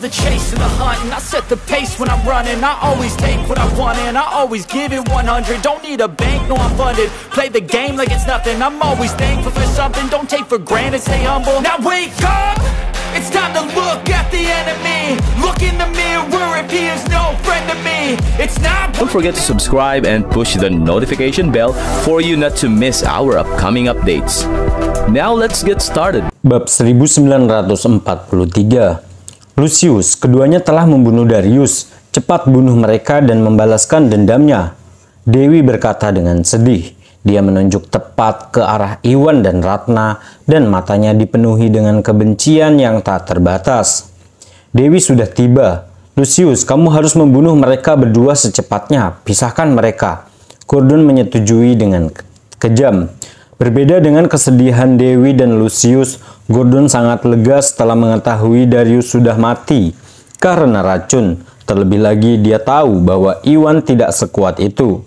the chase and the hunt, and I set the pace when I'm running. I always take what I want and I always give it 100. Don't need a bank, no I'm funded. Play the game like it's nothing. I'm always thankful for something. Don't take for granted, stay humble. Now wake up, it's time to look at the enemy. Look in the mirror if he is no friend to me. It's not. Don't forget to subscribe and push the notification bell for you not to miss our upcoming updates. Now let's get started. Bab 1943. Lucius, keduanya telah membunuh Darius. Cepat bunuh mereka dan membalaskan dendamnya. Dewi berkata dengan sedih. Dia menunjuk tepat ke arah Iwan dan Ratna dan matanya dipenuhi dengan kebencian yang tak terbatas. Dewi sudah tiba. Lucius, kamu harus membunuh mereka berdua secepatnya. Pisahkan mereka. Gordon menyetujui dengan kejam. Berbeda dengan kesedihan Dewi dan Lucius, Gordon sangat lega setelah mengetahui Darius sudah mati karena racun. Terlebih lagi dia tahu bahwa Iwan tidak sekuat itu.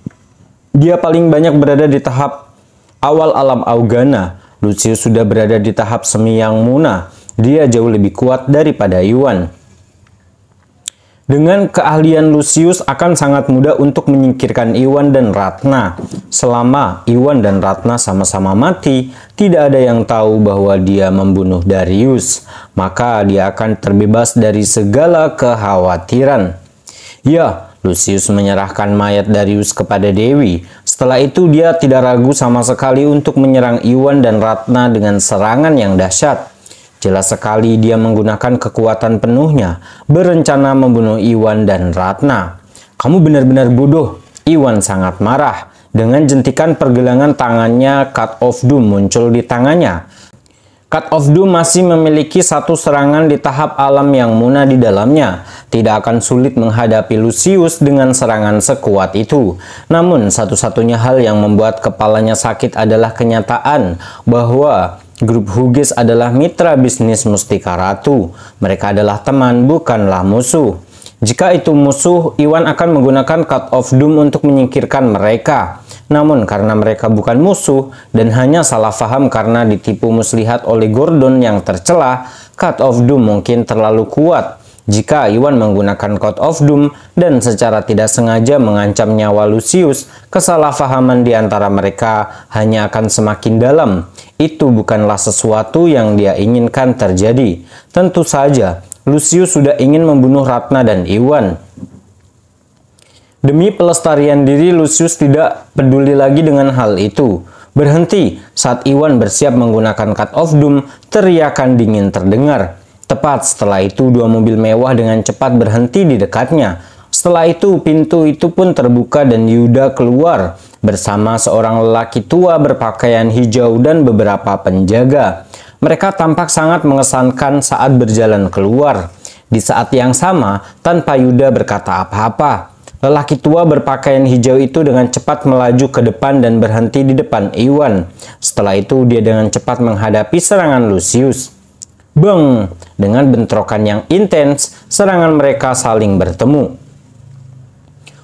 Dia paling banyak berada di tahap awal alam Augana. Lucius sudah berada di tahap semi yang Muna. Dia jauh lebih kuat daripada Iwan. Dengan keahlian Lucius akan sangat mudah untuk menyingkirkan Iwan dan Ratna. Selama Iwan dan Ratna sama-sama mati, tidak ada yang tahu bahwa dia membunuh Darius. Maka dia akan terbebas dari segala kekhawatiran. Ya, Lucius menyerahkan mayat Darius kepada Dewi. Setelah itu dia tidak ragu sama sekali untuk menyerang Iwan dan Ratna dengan serangan yang dahsyat. Jelas sekali dia menggunakan kekuatan penuhnya, berencana membunuh Iwan dan Ratna. Kamu benar-benar bodoh. Iwan sangat marah. Dengan jentikan pergelangan tangannya, Cut of Doom muncul di tangannya. Cut of Doom masih memiliki satu serangan di tahap alam yang Muna di dalamnya. Tidak akan sulit menghadapi Lucius dengan serangan sekuat itu. Namun satu-satunya hal yang membuat kepalanya sakit adalah kenyataan bahwa grup Hughes adalah mitra bisnis Mustika Ratu. Mereka adalah teman, bukanlah musuh. Jika itu musuh, Iwan akan menggunakan Cut of Doom untuk menyingkirkan mereka. Namun karena mereka bukan musuh dan hanya salah paham karena ditipu muslihat oleh Gordon yang tercela, Cut of Doom mungkin terlalu kuat. Jika Iwan menggunakan Cut of Doom dan secara tidak sengaja mengancam nyawa Lucius, kesalahpahaman di antara mereka hanya akan semakin dalam. Itu bukanlah sesuatu yang dia inginkan terjadi. Tentu saja, Lucius sudah ingin membunuh Ratna dan Iwan. Demi pelestarian diri, Lucius tidak peduli lagi dengan hal itu. Berhenti saat Iwan bersiap menggunakan Cut of Doom, teriakan dingin terdengar. Tepat setelah itu, dua mobil mewah dengan cepat berhenti di dekatnya. Setelah itu, pintu itu pun terbuka dan Yuda keluar bersama seorang lelaki tua berpakaian hijau dan beberapa penjaga. Mereka tampak sangat mengesankan saat berjalan keluar. Di saat yang sama, tanpa Yuda berkata apa-apa, lelaki tua berpakaian hijau itu dengan cepat melaju ke depan dan berhenti di depan Iwan. Setelah itu, dia dengan cepat menghadapi serangan Lucius. Beng! Dengan bentrokan yang intens, serangan mereka saling bertemu.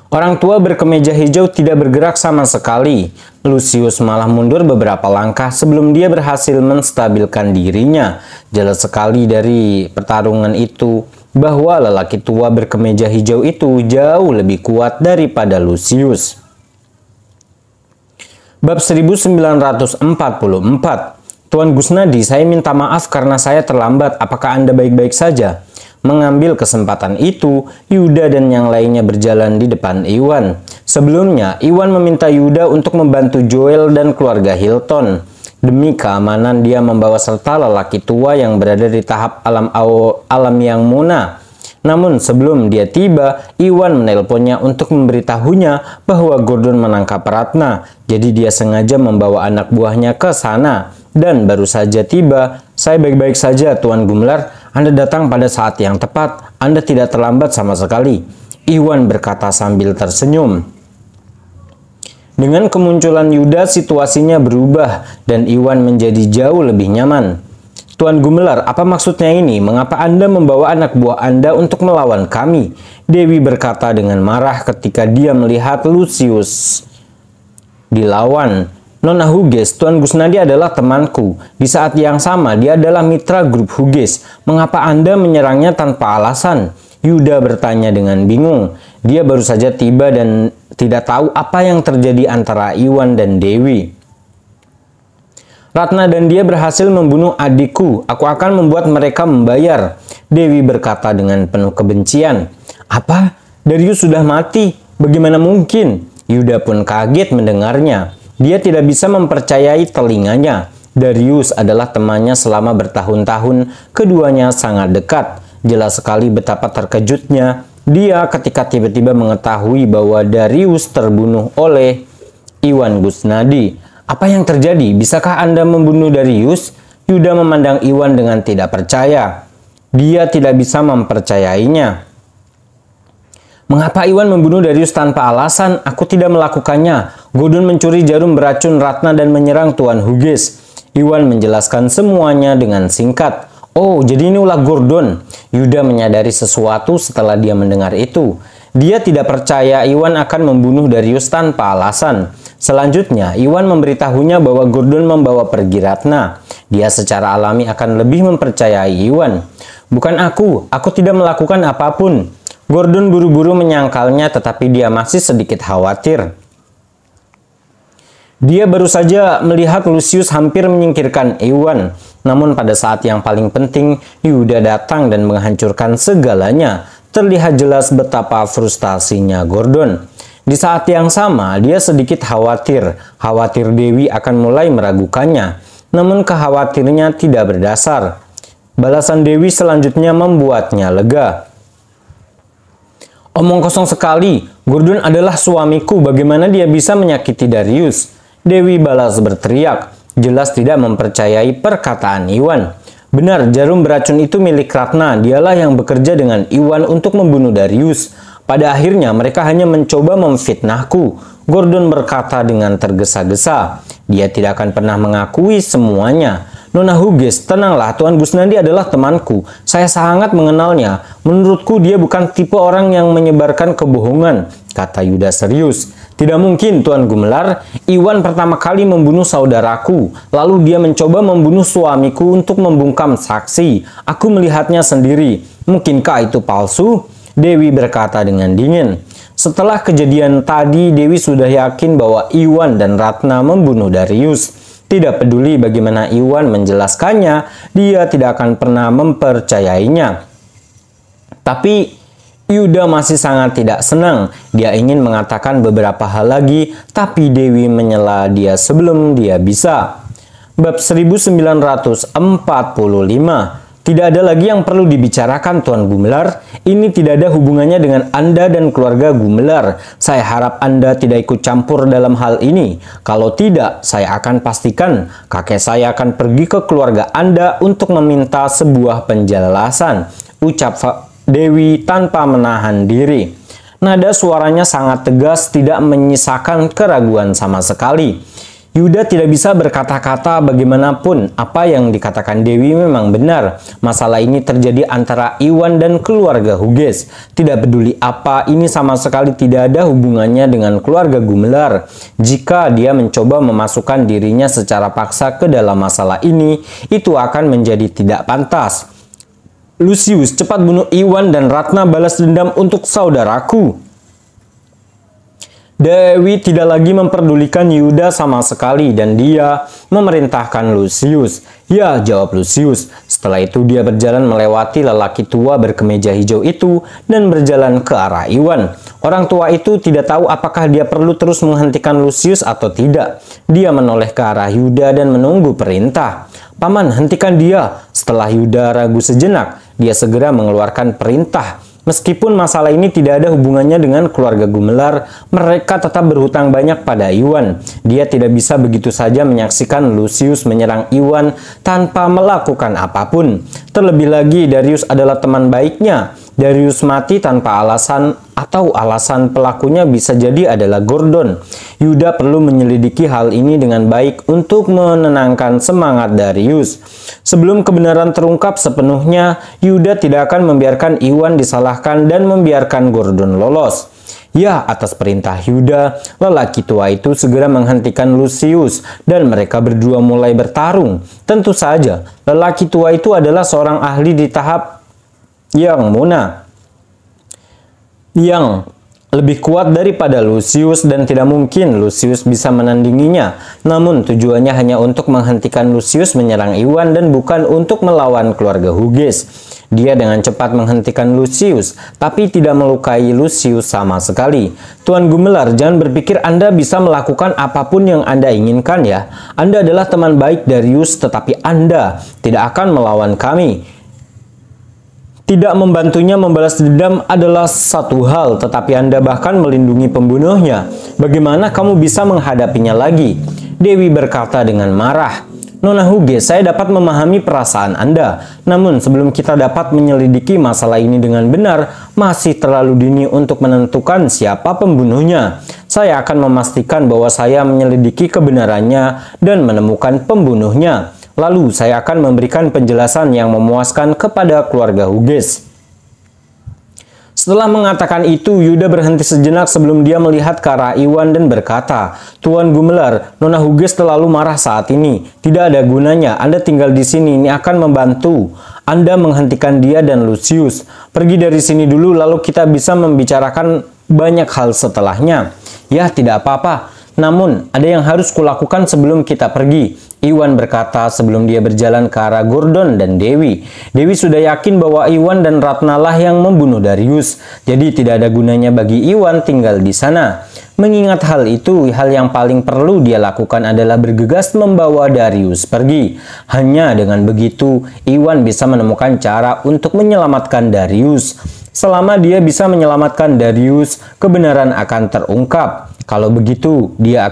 Orang tua berkemeja hijau tidak bergerak sama sekali. Lucius malah mundur beberapa langkah sebelum dia berhasil menstabilkan dirinya. Jelas sekali dari pertarungan itu bahwa lelaki tua berkemeja hijau itu jauh lebih kuat daripada Lucius. Bab 1944. Tuan Gusnadi, saya minta maaf karena saya terlambat. Apakah Anda baik-baik saja? Mengambil kesempatan itu, Yuda dan yang lainnya berjalan di depan Iwan. Sebelumnya, Iwan meminta Yuda untuk membantu Joel dan keluarga Hilton. Demi keamanan, dia membawa serta lelaki tua yang berada di tahap alam yang Muna. Namun sebelum dia tiba, Iwan menelponnya untuk memberitahunya bahwa Gordon menangkap Ratna. Jadi dia sengaja membawa anak buahnya ke sana. Dan baru saja tiba, saya baik-baik saja Tuan Gumlar, Anda datang pada saat yang tepat, Anda tidak terlambat sama sekali. Iwan berkata sambil tersenyum. Dengan kemunculan Yuda, situasinya berubah dan Iwan menjadi jauh lebih nyaman. Tuan Gumelar, apa maksudnya ini? Mengapa Anda membawa anak buah Anda untuk melawan kami? Dewi berkata dengan marah ketika dia melihat Lucius dilawan. Nona Hughes, Tuan Gusnadi adalah temanku. Di saat yang sama, dia adalah mitra grup Hughes. Mengapa Anda menyerangnya tanpa alasan? Yuda bertanya dengan bingung. Dia baru saja tiba dan tidak tahu apa yang terjadi antara Iwan dan Dewi. Ratna dan dia berhasil membunuh adikku. Aku akan membuat mereka membayar. Dewi berkata dengan penuh kebencian. Apa? Darius sudah mati? Bagaimana mungkin? Yuda pun kaget mendengarnya. Dia tidak bisa mempercayai telinganya. Darius adalah temannya selama bertahun-tahun. Keduanya sangat dekat. Jelas sekali betapa terkejutnya dia ketika tiba-tiba mengetahui bahwa Darius terbunuh oleh Iwan Gusnadi. Apa yang terjadi? Bisakah Anda membunuh Darius? Yuda memandang Iwan dengan tidak percaya. Dia tidak bisa mempercayainya. Mengapa Iwan membunuh Darius tanpa alasan? Aku tidak melakukannya. Gordon mencuri jarum beracun Ratna dan menyerang Tuan Hughes. Iwan menjelaskan semuanya dengan singkat. Oh, jadi ini ulah Gordon. Yuda menyadari sesuatu setelah dia mendengar itu. Dia tidak percaya Iwan akan membunuh Darius tanpa alasan. Selanjutnya, Iwan memberitahunya bahwa Gordon membawa pergi Ratna. Dia secara alami akan lebih mempercayai Iwan. Bukan aku tidak melakukan apapun. Gordon buru-buru menyangkalnya, tetapi dia masih sedikit khawatir. Dia baru saja melihat Lucius hampir menyingkirkan Iwan. Namun pada saat yang paling penting, Yuda datang dan menghancurkan segalanya. Terlihat jelas betapa frustasinya Gordon. Di saat yang sama, dia sedikit khawatir Dewi akan mulai meragukannya. Namun khawatirnya tidak berdasar. Balasan Dewi selanjutnya membuatnya lega. Omong kosong sekali, Gordon adalah suamiku, bagaimana dia bisa menyakiti Darius? Dewi balas berteriak, jelas tidak mempercayai perkataan Iwan. Benar, jarum beracun itu milik Ratna, dialah yang bekerja dengan Iwan untuk membunuh Darius. Pada akhirnya mereka hanya mencoba memfitnahku. Gordon berkata dengan tergesa-gesa. Dia tidak akan pernah mengakui semuanya. Nona Hughes, tenanglah, Tuan Gusnadi adalah temanku. Saya sangat mengenalnya. Menurutku dia bukan tipe orang yang menyebarkan kebohongan, kata Yuda serius. Tidak mungkin, Tuan Gumelar. Iwan pertama kali membunuh saudaraku. Lalu dia mencoba membunuh suamiku untuk membungkam saksi. Aku melihatnya sendiri. Mungkinkah itu palsu? Dewi berkata dengan dingin. Setelah kejadian tadi, Dewi sudah yakin bahwa Iwan dan Ratna membunuh Darius. Tidak peduli bagaimana Iwan menjelaskannya, dia tidak akan pernah mempercayainya. Tapi Yuda masih sangat tidak senang. Dia ingin mengatakan beberapa hal lagi, tapi Dewi menyela dia sebelum dia bisa. Bab 1945. Tidak ada lagi yang perlu dibicarakan, Tuan Gumelar. Ini tidak ada hubungannya dengan Anda dan keluarga Gumelar. Saya harap Anda tidak ikut campur dalam hal ini. Kalau tidak, saya akan pastikan kakek saya akan pergi ke keluarga Anda untuk meminta sebuah penjelasan, ucap Dewi tanpa menahan diri. Nada suaranya sangat tegas, tidak menyisakan keraguan sama sekali. Yuda tidak bisa berkata-kata bagaimanapun. Apa yang dikatakan Dewi memang benar. Masalah ini terjadi antara Iwan dan keluarga Hughes. Tidak peduli apa, ini sama sekali tidak ada hubungannya dengan keluarga Gumelar. Jika dia mencoba memasukkan dirinya secara paksa ke dalam masalah ini, itu akan menjadi tidak pantas. Lucius, cepat bunuh Iwan dan Ratna, balas dendam untuk saudaraku. Dewi tidak lagi memperdulikan Yuda sama sekali dan dia memerintahkan Lucius. Ya, jawab Lucius. Setelah itu dia berjalan melewati lelaki tua berkemeja hijau itu dan berjalan ke arah Iwan. Orang tua itu tidak tahu apakah dia perlu terus menghentikan Lucius atau tidak. Dia menoleh ke arah Yuda dan menunggu perintah. Paman, hentikan dia. Setelah Yuda ragu sejenak, dia segera mengeluarkan perintah. Meskipun masalah ini tidak ada hubungannya dengan keluarga Gumelar, mereka tetap berhutang banyak pada Iwan. Dia tidak bisa begitu saja menyaksikan Lucius menyerang Iwan tanpa melakukan apapun. Terlebih lagi, Darius adalah teman baiknya. Darius mati tanpa alasan atau alasan pelakunya bisa jadi adalah Gordon. Yuda perlu menyelidiki hal ini dengan baik untuk menenangkan semangat Darius. Sebelum kebenaran terungkap sepenuhnya, Yuda tidak akan membiarkan Iwan disalahkan dan membiarkan Gordon lolos. Ya, atas perintah Yuda, lelaki tua itu segera menghentikan Lucius dan mereka berdua mulai bertarung. Tentu saja, lelaki tua itu adalah seorang ahli di tahap yang mana yang lebih kuat daripada Lucius dan tidak mungkin Lucius bisa menandinginya. Namun tujuannya hanya untuk menghentikan Lucius menyerang Iwan dan bukan untuk melawan keluarga Hughes. Dia dengan cepat menghentikan Lucius, tapi tidak melukai Lucius sama sekali. Tuan Gumelar, jangan berpikir Anda bisa melakukan apapun yang Anda inginkan ya. Anda adalah teman baik Darius, tetapi Anda tidak akan melawan kami. Tidak membantunya membalas dendam adalah satu hal, tetapi Anda bahkan melindungi pembunuhnya. Bagaimana kamu bisa menghadapinya lagi? Dewi berkata dengan marah. Nona Hughes, saya dapat memahami perasaan Anda. Namun sebelum kita dapat menyelidiki masalah ini dengan benar, masih terlalu dini untuk menentukan siapa pembunuhnya. Saya akan memastikan bahwa saya menyelidiki kebenarannya dan menemukan pembunuhnya. Lalu saya akan memberikan penjelasan yang memuaskan kepada keluarga Hughes. Setelah mengatakan itu, Yuda berhenti sejenak sebelum dia melihat ke arah Iwan dan berkata, Tuan Gumelar, Nona Hughes terlalu marah saat ini. Tidak ada gunanya, Anda tinggal di sini, ini akan membantu Anda menghentikan dia dan Lucius. Pergi dari sini dulu, lalu kita bisa membicarakan banyak hal setelahnya. Ya, tidak apa-apa. Namun, ada yang harus kulakukan sebelum kita pergi. Iwan berkata sebelum dia berjalan ke arah Gordon dan Dewi. Dewi sudah yakin bahwa Iwan dan Ratna lah yang membunuh Darius. Jadi tidak ada gunanya bagi Iwan tinggal di sana. Mengingat hal itu, hal yang paling perlu dia lakukan adalah bergegas membawa Darius pergi. Hanya dengan begitu, Iwan bisa menemukan cara untuk menyelamatkan Darius. Selama dia bisa menyelamatkan Darius, kebenaran akan terungkap. Kalau begitu, dia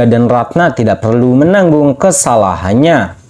dan Ratna tidak perlu menanggung kesalahannya.